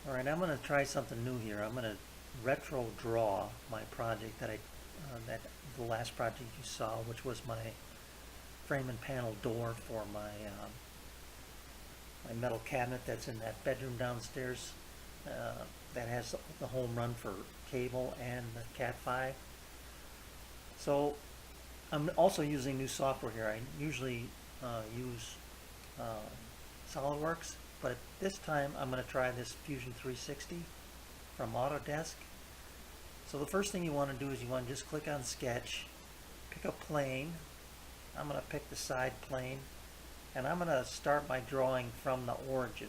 Alright, I'm going to try something new here. I'm going to retro draw my project that the last project you saw, which was my frame and panel door for my metal cabinet that's in that bedroom downstairs that has the home run for cable and the Cat 5. So I'm also using new software here. I usually use Solidworks, but this time I'm going to try this Fusion 360 from Autodesk. So the first thing you want to do is you want to just click on Sketch, pick a plane. I'm going to pick the side plane, and I'm going to start my drawing from the origin.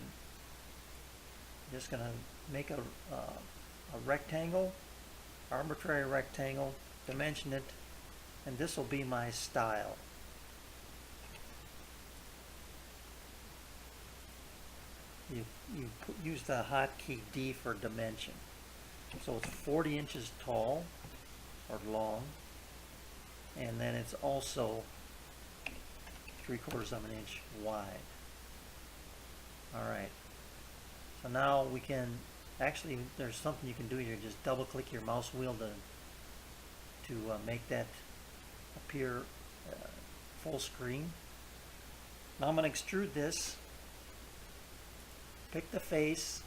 I'm just going to make a rectangle, arbitrary rectangle, dimension it, and this will be my style. Use the hotkey D for dimension. So it's 40 inches tall or long, and then it's also 3/4 of an inch wide. Alright, so now we can actually, there's something you can do here. Just double click your mouse wheel to make that appear full screen. Now I'm going to extrude this. Pick the face,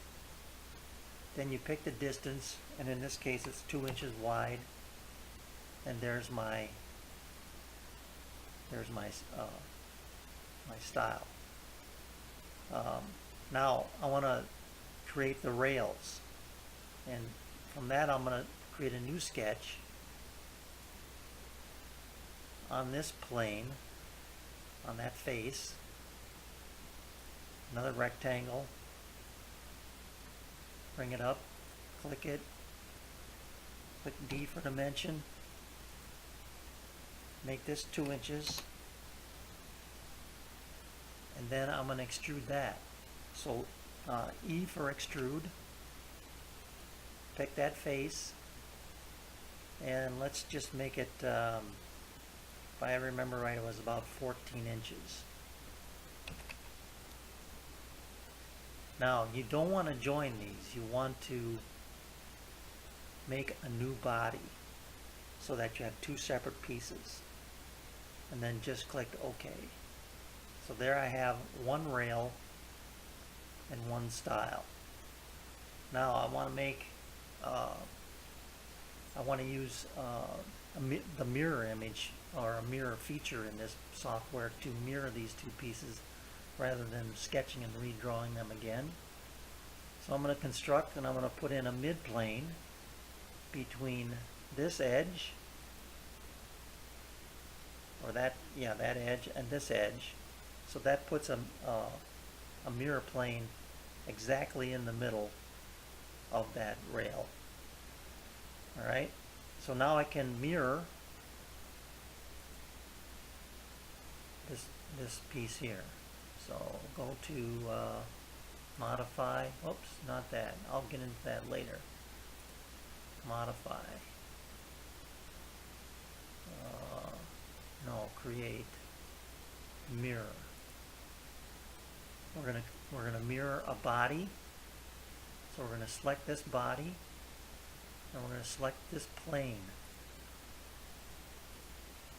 then you pick the distance, and in this case it's 2 inches wide, and there's my my style. Now I want to create the rails, and from that I'm going to create a new sketch on this plane, on that face, another rectangle. Bring it up, click it, click D for dimension, make this 2 inches, and then I'm going to extrude that. So E for extrude, pick that face, and let's just make it, if I remember right, it was about 14 inches. Now, you don't want to join these. You want to make a new body so that you have two separate pieces. And then just click OK. So there I have one rail and one style. Now I want to make, I want to use the mirror image or a mirror feature in this software to mirror these two pieces, rather than sketching and redrawing them again. So I'm going to construct, and I'm going to put in a mid-plane between this edge, or that edge, and this edge. So that puts a mirror plane exactly in the middle of that rail. Alright, so now I can mirror this piece here. So go to modify, oops, not that, I'll get into that later. Modify, no, create, mirror. We're gonna mirror a body. So we're gonna select this body, and we're gonna select this plane.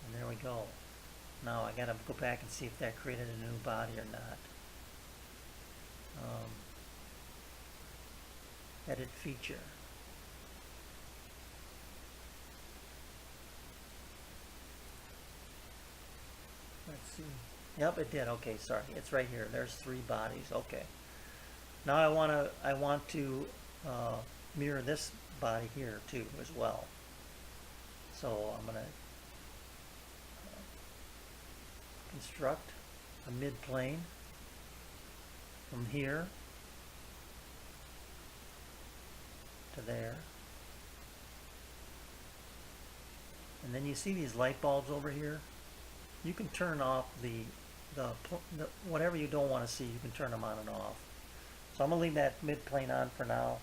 And there we go. Now I gotta go back and see if that created a new body or not. Edit feature. Let's see. Yep, it did. Okay, sorry. It's right here. There's 3 bodies. Okay. Now I want to mirror this body here too as well. So I'm gonna construct a mid-plane from here to there, and then you see these light bulbs over here. You can turn off the whatever you don't want to see. You can turn them on and off. So I'm gonna leave that mid-plane on for now,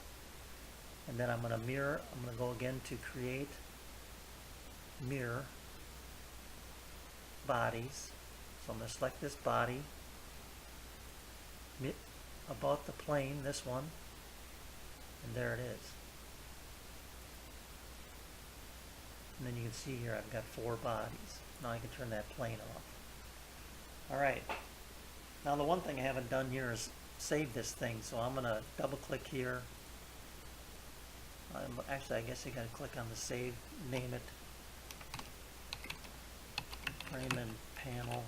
and then I'm gonna mirror. I'm gonna go again to create mirror bodies. So I'm going to select this body about the plane, this one, And there it is. And then you can see here I've got 4 bodies. Now I can turn that plane off. Alright. Now the one thing I haven't done here is save this thing, so I'm going to double click here. Actually, I guess you got to click on the save, name it frame and panel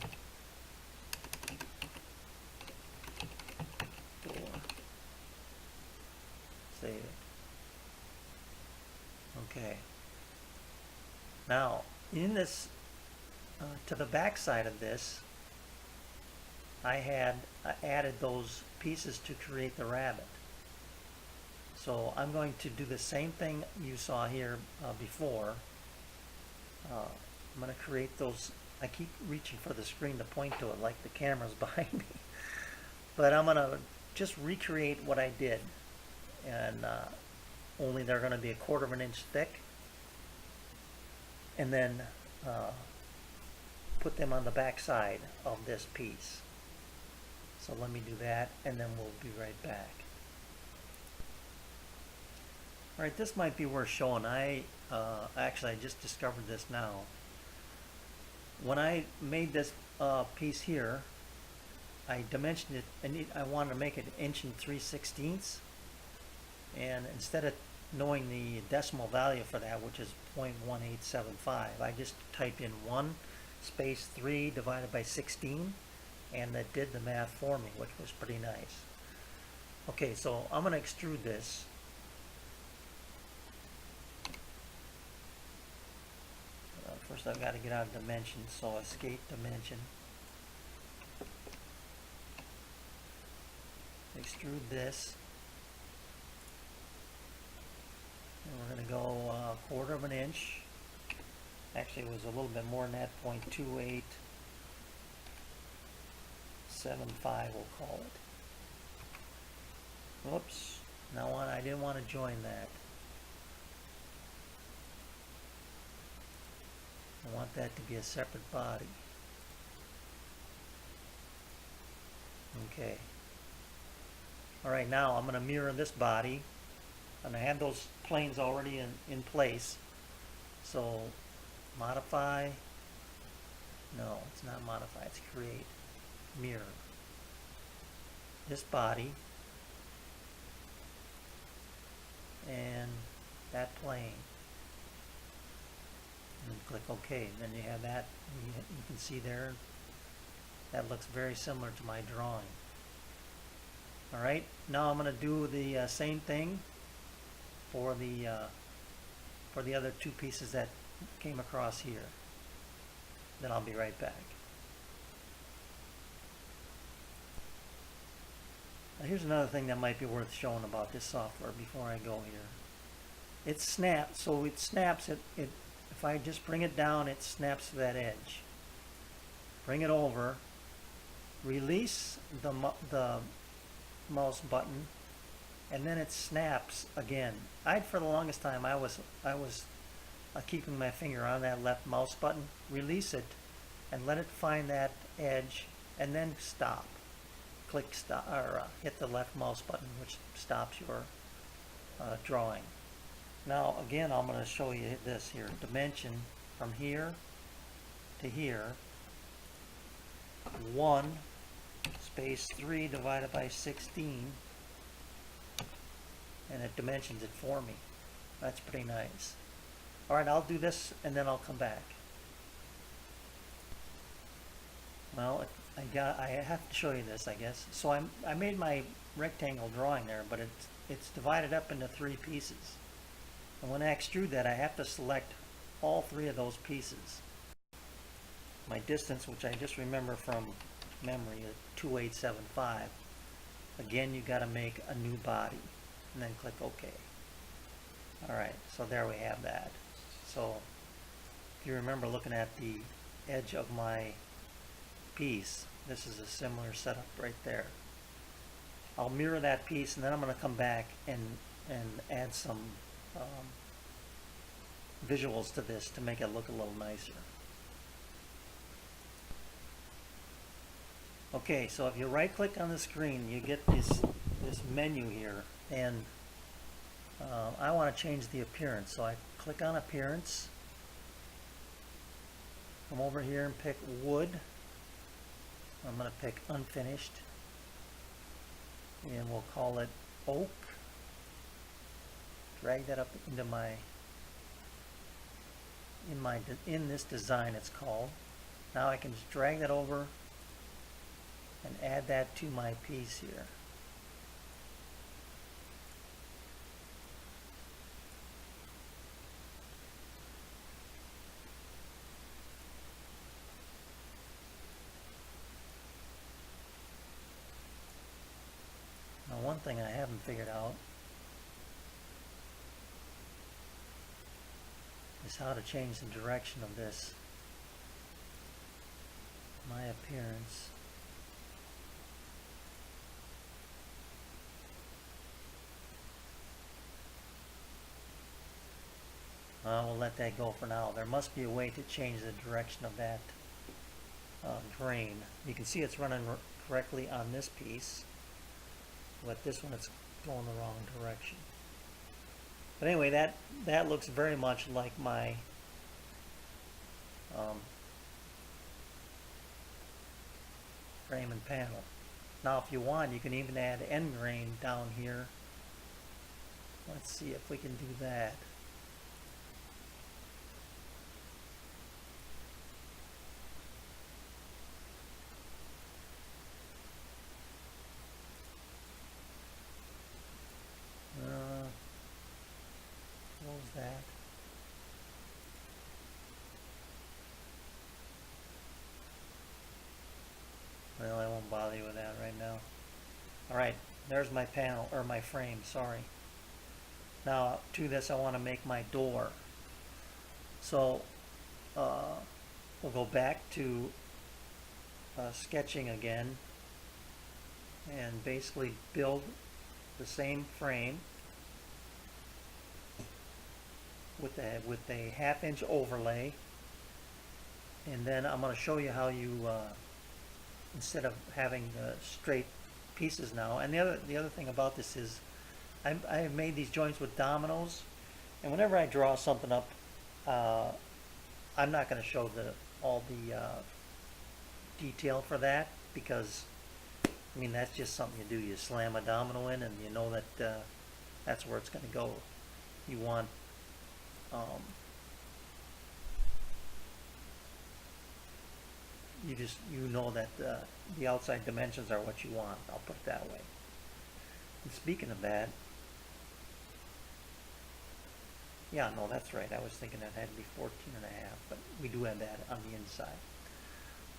door. Save it. Okay. Now, in this, to the back side of this, I had added those pieces to create the rabbit. So I'm going to do the same thing you saw here before. I'm going to create those. I keep reaching for the screen to point to it like the camera's behind me. But I'm going to just recreate what I did. And only they're going to be 1/4 of an inch thick. And then put them on the back side of this piece. So let me do that, and then we'll be right back. Alright, this might be worth showing. Actually, I just discovered this now. When I made this piece here, I dimensioned it, and I wanted to make it 1 3/16". And instead of knowing the decimal value for that, which is 0.1875, I just typed in 1 space 3 divided by 16, and that did the math for me, which was pretty nice. Okay, so I'm going to extrude this. First I've got to get out of dimension, so escape dimension. Extrude this. And we're going to go 1/4 of an inch. Actually, it was a little bit more than that, 0.2875 we'll call it. Whoops. Now I didn't want to join that. I want that to be a separate body. Okay. Alright, now I'm going to mirror this body. And I have those planes already in place. So, modify. No, it's not modify, it's create. Mirror. This body. And that plane. And click OK. Then you have that. You can see there. That looks very similar to my drawing. Alright, now I'm going to do the same thing for the other 2 pieces that came across here. Then I'll be right back. Now here's another thing that might be worth showing about this software before I go here. It snaps, so it snaps it. If I just bring it down, it snaps to that edge. Bring it over, release the mouse button, and then it snaps again. For the longest time I was keeping my finger on that left mouse button. Release it and let it find that edge, and then stop. Click stop, or hit the left mouse button, which stops your drawing. Now again, I'm going to show you this here. Dimension from here to here. 1 space 3 divided by 16, and it dimensions it for me. That's pretty nice. Alright, I'll do this and then I'll come back. Well, I have to show you this, I guess. So I made my rectangle drawing there, but it's divided up into 3 pieces. And when I extrude that, I have to select all 3 of those pieces. My distance, which I just remember from memory, is 0.2875. Again, you got to make a new body, and then click OK. Alright, so there we have that. So if you remember looking at the edge of my piece, this is a similar setup right there. I'll mirror that piece, and then I'm going to come back and add some visuals to this to make it look a little nicer. Okay, so if you right click on the screen, you get this menu here, and I want to change the appearance, so I click on appearance, come over here and pick wood. I'm going to pick unfinished, and we'll call it oak. Drag that up into in this design it's called. Now I can just drag that over and add that to my piece here. Now one thing I haven't figured out is how to change the direction of this, my appearance. We'll let that go for now. There must be a way to change the direction of that grain. You can see it's running correctly on this piece, but this one it's going the wrong direction. But anyway, that looks very much like my frame and panel. Now if you want, you can even add end grain down here. Let's see if we can do that. Close that. Well, I won't bother you with that right now. Alright, there's my panel, or my frame, sorry. Now, to this I want to make my door. So, we'll go back to sketching again, and basically build the same frame with a 1/2 inch overlay, and then I'm going to show you how you instead of having the straight pieces now. And the other thing about this is I have made these joints with Dominoes, and whenever I draw something up, I'm not going to show all the detail for that, because I mean that's just something you do. You slam a domino in and you know that that's where it's going to go. You want you know that the outside dimensions are what you want. I'll put it that way. And speaking of that, yeah, no, that's right. I was thinking that had to be 14 and a half, but we do have that on the inside.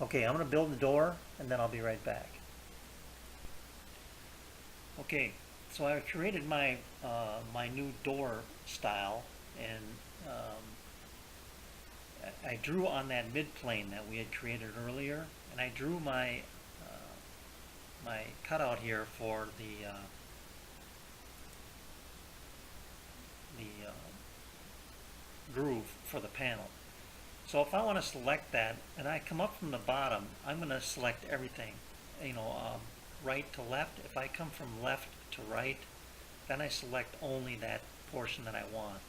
Okay, I'm going to build the door, and then I'll be right back. Okay, so I created my my new door style, and I drew on that mid-plane that we had created earlier, and I drew my my cutout here for the groove for the panel. So if I want to select that, and I come up from the bottom, I'm going to select everything, you know, right to left. If I come from left to right, then I select only that portion that I want.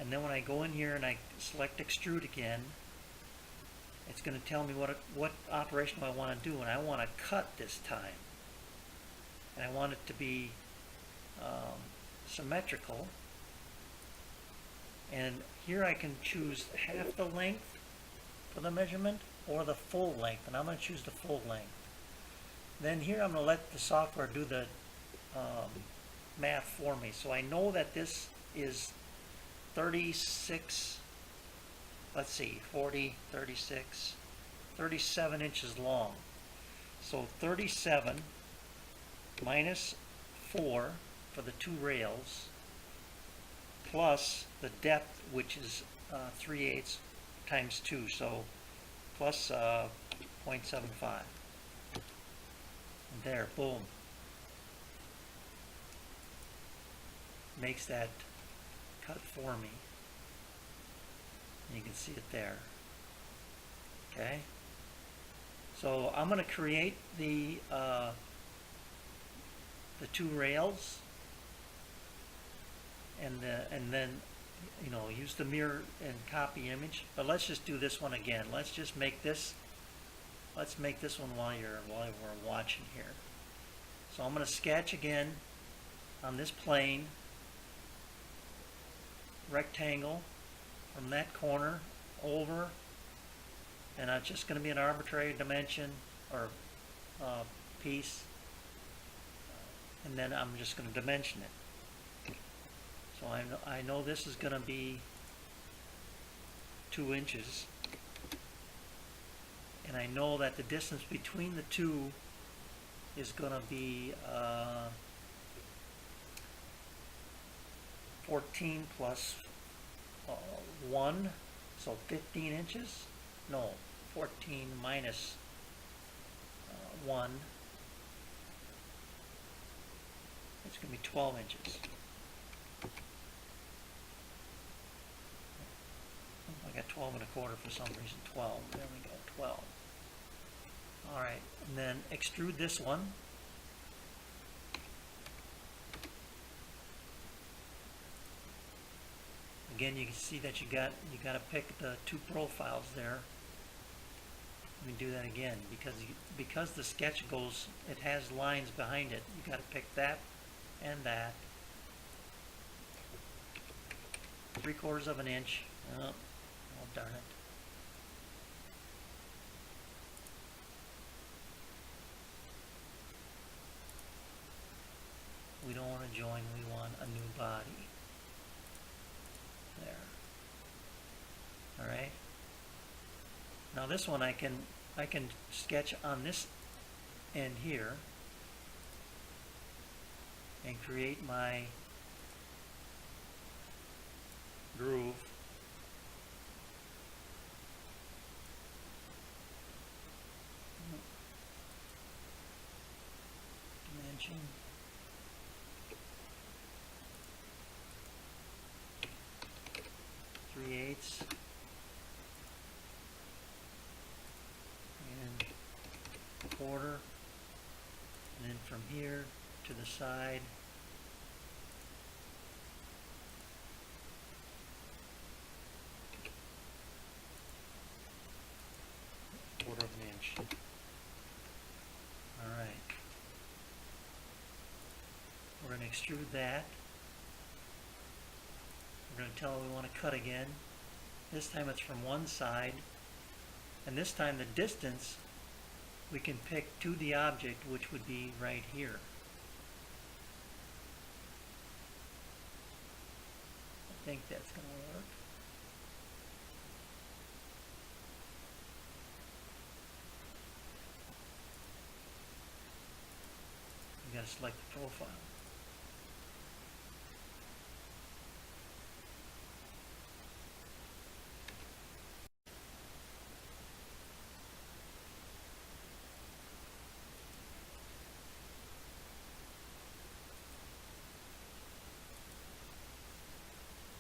And then when I go in here and I select extrude again, it's going to tell me what operation I want to do, and I want to cut this time. And I want it to be symmetrical. And here I can choose half the length for the measurement or the full length, and I'm going to choose the full length. Then here I'm going to let the software do the math for me. So I know that this is 36, let's see, 40, 36, 37 inches long. So 37 minus 4 for the two rails, plus the depth, which is 3/8 times 2, so plus 0.75. And there, boom. Makes that cut for me. And you can see it there. Okay? So I'm going to create the two rails. and then, you know, use the mirror and copy image. But let's just do this one again. Let's just make this. Let's make this one while we're watching here. So I'm going to sketch again on this plane, rectangle from that corner over, and it's just going to be an arbitrary dimension or piece, and then I'm just going to dimension it. So I know this is going to be 2 inches, and I know that the distance between the two is going to be 14 plus 1, so 15 inches. No, 14 minus 1. It's going to be 12 inches. I got 12 and a quarter for some reason. 12. There we go. 12. All right, and then extrude this one. Again, you can see that you got to pick the 2 profiles there. Let me do that again because the sketch goes, it has lines behind it. You got to pick that and that. 3/4 of an inch. Oh darn it. We don't want to join, we want a new body. There. Alright. Now this one I can sketch on this end here and create my groove. Dimension. 3/8 and 1/4, and then from here to the side quarter of an inch. All right, we're going to extrude that. We're going to tell it we want to cut again. This time it's from one side, and this time the distance we can pick to the object, which would be right here. I think that's going to work. You got to select the profile.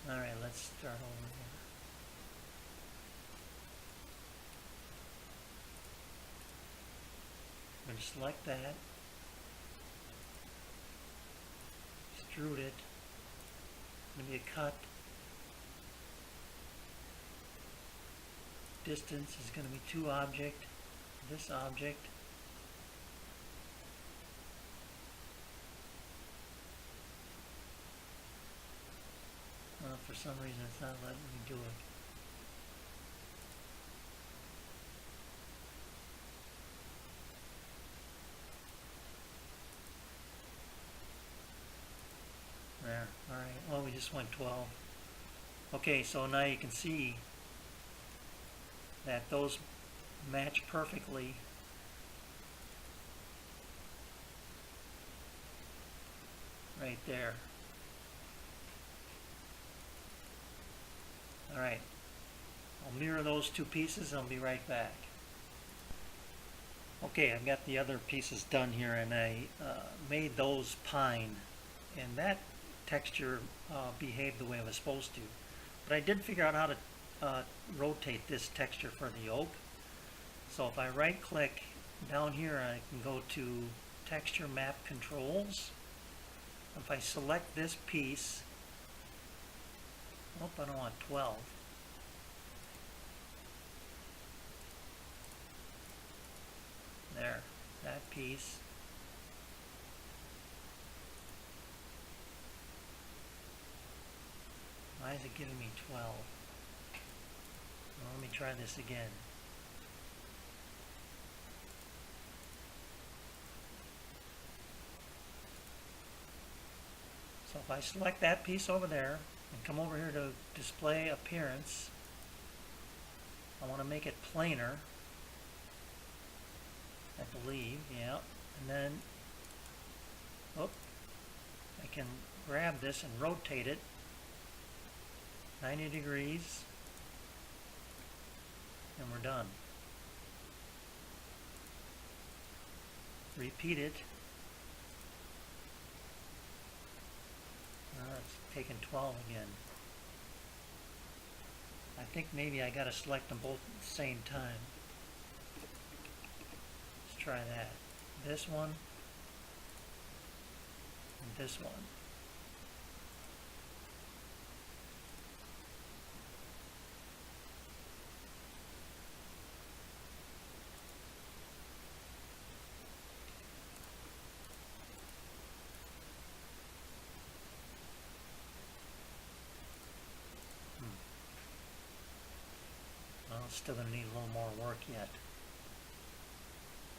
Alright, let's start over here. I'm going to select that, extrude it, going to be a cut. Distance is going to be 2 object, this object. For some reason it's not letting me do it. There, alright, well we just went 12. Okay, so now you can see that those match perfectly. Right there. Alright, I'll mirror those 2 pieces and I'll be right back. Okay, I've got the other pieces done here, and I made those pine, and that texture behaved the way it was supposed to. But I did figure out how to rotate this texture for the oak. So if I right click down here, I can go to Texture Map Controls. If I select this piece Oh, I don't want 12. There, that piece. Why is it giving me 12? Well, let me try this again. So if I select that piece over there and come over here to display appearance, I want to make it planar, I believe, yeah. And then, oh, I can grab this and rotate it 90 degrees, and we're done. Repeat it. It's taking 12 again. I think maybe I got to select them both at the same time. Let's try that. This one and this one. Well, it's still going to need a little more work yet.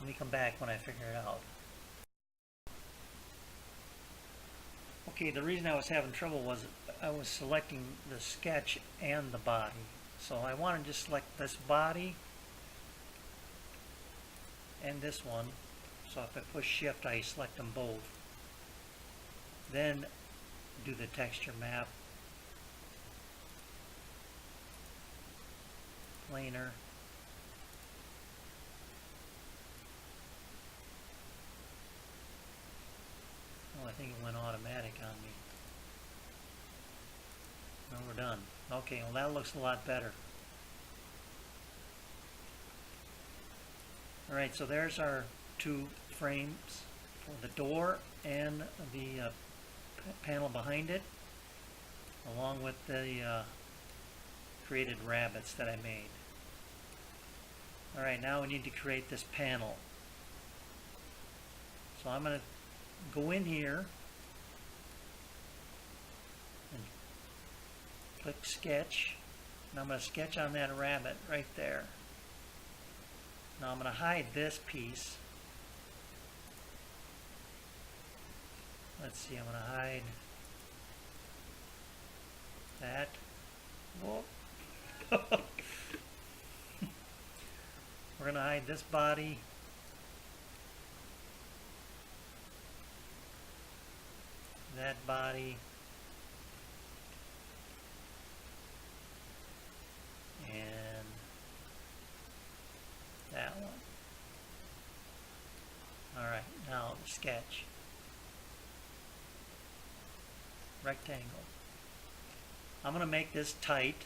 Let me come back when I figure it out. Okay, the reason I was having trouble was I was selecting the sketch and the body. So I want to just select this body and this one. So if I push shift, I select them both. Then do the texture map. Planar. Oh, I think it went automatic on me. Now we're done. Okay, well that looks a lot better. Alright, so there's our two frames for the door and the panel behind it, along with the created rabbits that I made. Alright, now we need to create this panel. So I'm going to go in here and click sketch, and I'm going to sketch on that rabbit right there. Now I'm going to hide this piece. Let's see, I'm going to hide that. Whoa. We're going to hide this body. That body. And that one. Alright, now the sketch. Rectangle. I'm going to make this tight.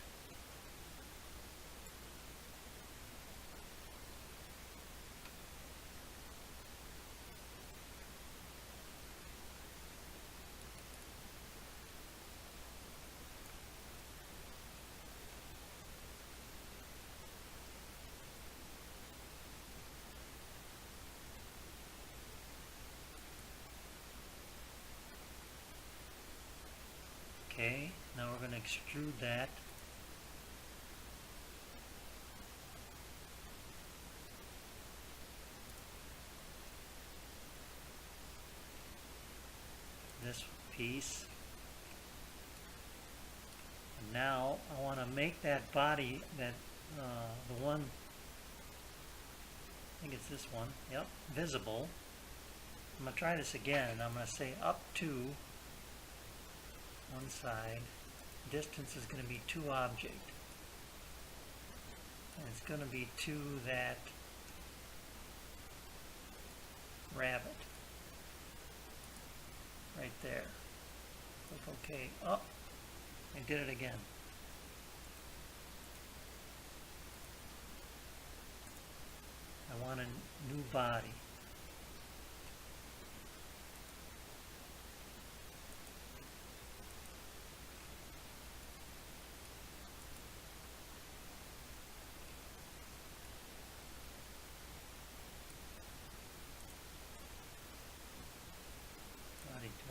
Okay, now we're going to extrude that. This piece. And now I want to make that body, that the one, I think it's this one, yep, visible. I'm going to try this again, and I'm going to say up to one side. Distance is going to be to object, and it's going to be to that rabbit right there. Click OK. Oh, I did it again. I want a new body.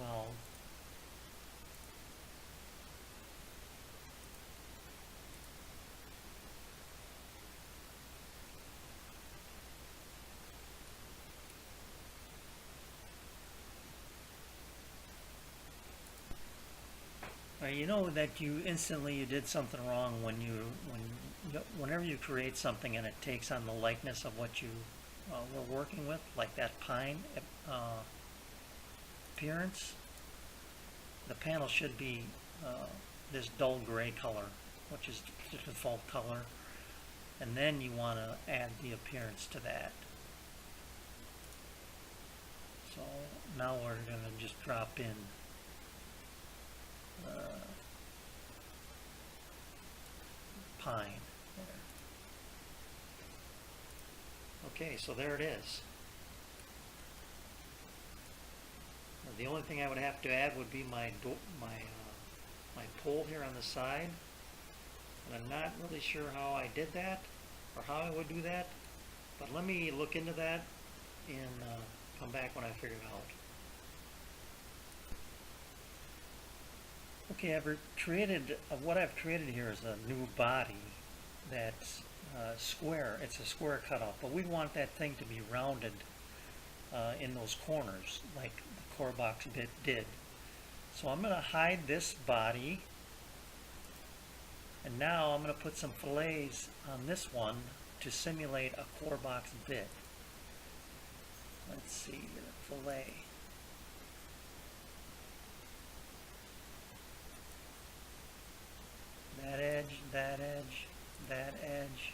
now you know that you instantly did something wrong whenever you create something and it takes on the likeness of what you were working with, like that pine appearance. The panel should be this dull gray color, which is the default color, and then you want to add the appearance to that. So now we're going to just drop in pine there. Okay, so there it is. The only thing I would have to add would be my pole here on the side, and I'm not really sure how I did that or how I would do that, but let me look into that and come back when I figure it out. Okay, what I've created here is a new body that's square. It's a square cutout, but we want that thing to be rounded in those corners like the core box bit did. So I'm going to hide this body, and now I'm going to put some fillets on this one to simulate a core box bit. Let's see here, fillet. That edge, that edge, that edge,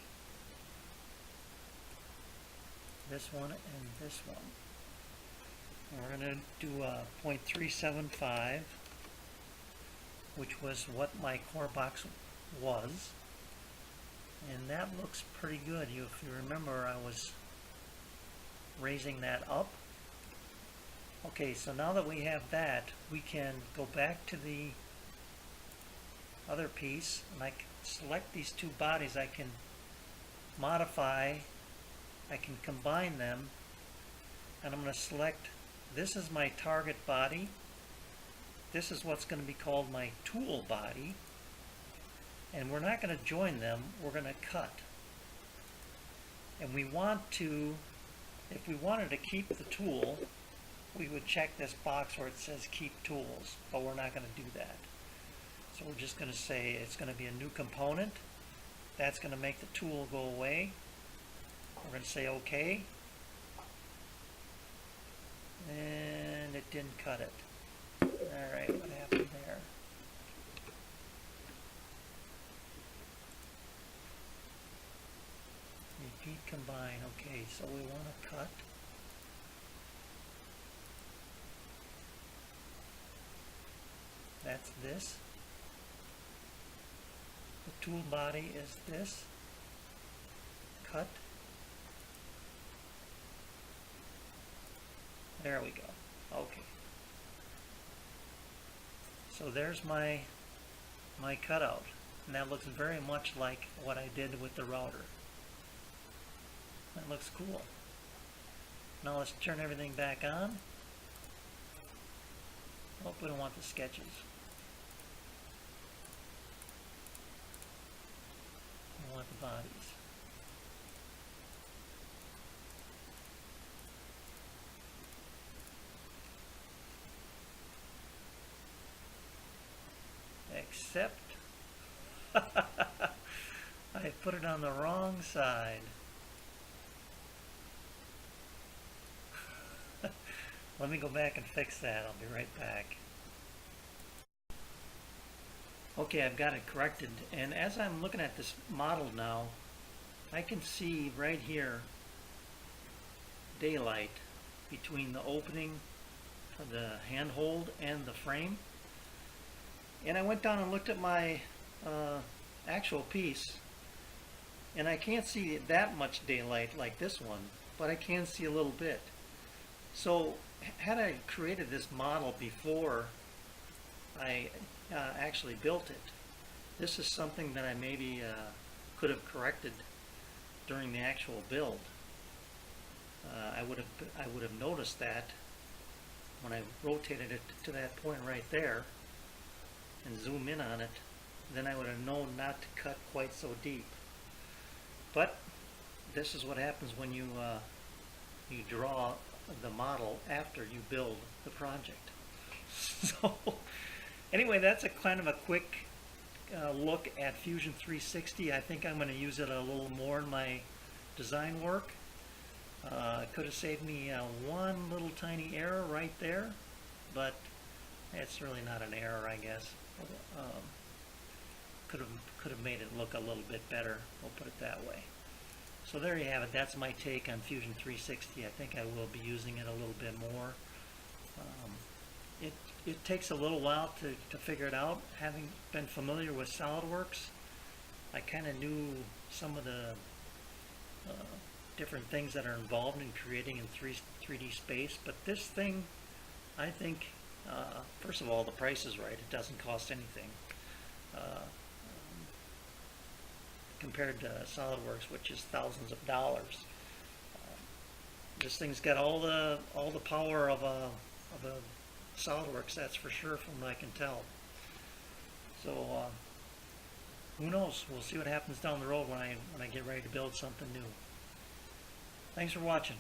this one, and this one. And we're going to do a 0.375, which was what my core box was. And that looks pretty good. If you remember, I was raising that up. Okay, so now that we have that, we can go back to the other piece, and I can select these two bodies. I can modify, I can combine them, and I'm going to select, this is my target body, this is what's going to be called my tool body, and we're not going to join them, we're going to cut. And we want to, if we wanted to keep the tool, we would check this box where it says keep tools, but we're not going to do that. So we're just going to say it's going to be a new component. That's going to make the tool go away. We're going to say OK. And it didn't cut it. Alright, what happened there? Repeat combine. Okay, so we want to cut. That's this. The tool body is this. Cut. There we go. Okay. So there's my cutout. And that looks very much like what I did with the router. That looks cool. Now let's turn everything back on. Oh, we don't want the sketches. We want the bodies. Except I put it on the wrong side. Let me go back and fix that. I'll be right back. Okay, I've got it corrected, and as I'm looking at this model now, I can see right here daylight between the opening for the handhold and the frame. And I went down and looked at my actual piece, and I can't see that much daylight like this one, but I can see a little bit. So had I created this model before I actually built it, this is something that I maybe could have corrected during the actual build. I would have noticed that when I rotated it to that point right there and zoom in on it, then I would have known not to cut quite so deep. But this is what happens when you draw the model after you build the project. So anyway, that's a kind of a quick look at Fusion 360. I think I'm going to use it a little more in my design work. It could have saved me one little tiny error right there, but it's really not an error, I guess. Could have made it look a little bit better, we'll put it that way. So there you have it. That's my take on Fusion 360. I think I will be using it a little bit more. It takes a little while to figure it out. Having been familiar with Solidworks, I kind of knew some of the different things that are involved in creating in 3D space, but this thing, I think, first of all, the price is right. It doesn't cost anything compared to SolidWorks, which is thousands of dollars. This thing's got all the power of a SolidWorks, that's for sure, from what I can tell. So who knows? We'll see what happens down the road when I get ready to build something new. Thanks for watching.